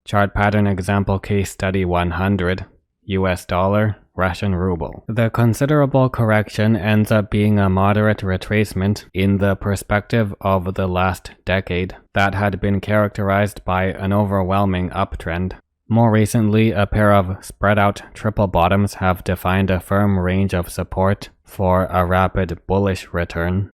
Chart pattern example case study 100. US dollar, Russian ruble. The considerable correction ends up being a moderate retracement in the perspective of the last decade that had been characterized by an overwhelming uptrend. More recently, a pair of spread-out triple bottoms have defined a firm range of support for a rapid bullish return.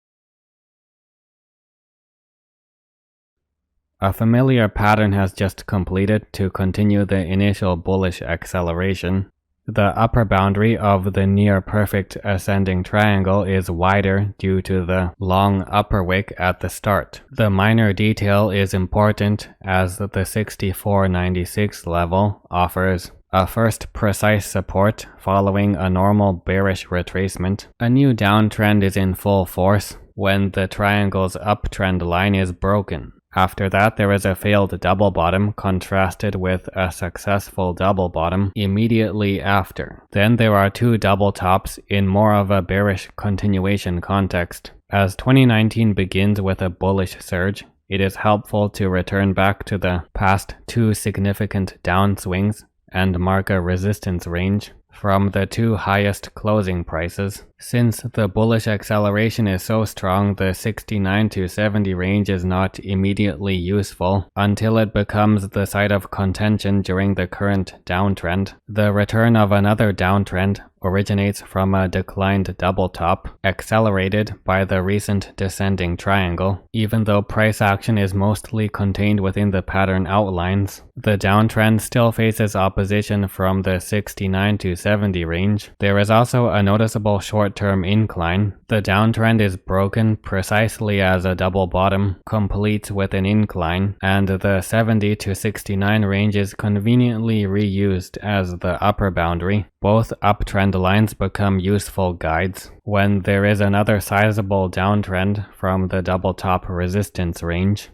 A familiar pattern has just completed to continue the initial bullish acceleration. The upper boundary of the near-perfect ascending triangle is wider due to the long upper wick at the start. The minor detail is important as the 64.96 level offers a first precise support following a normal bearish retracement. A new downtrend is in full force when the triangle's uptrend line is broken. After that, there is a failed double bottom contrasted with a successful double bottom immediately after. Then there are two double tops in more of a bearish continuation context. As 2019 begins with a bullish surge, it is helpful to return back to the past two significant downswings and mark a resistance range from the two highest closing prices. Since the bullish acceleration is so strong, the 69 to 70 range is not immediately useful until it becomes the site of contention during the current downtrend. The return of another downtrend originates from a declined double top, accelerated by the recent descending triangle. Even though price action is mostly contained within the pattern outlines, the downtrend still faces opposition from the 69 to 70 range. There is also a noticeable short-term incline. The downtrend is broken precisely as a double bottom completes with an incline, and the 70 to 69 range is conveniently reused as the upper boundary. Both uptrend lines become useful guides when there is another sizable downtrend from the double top resistance range.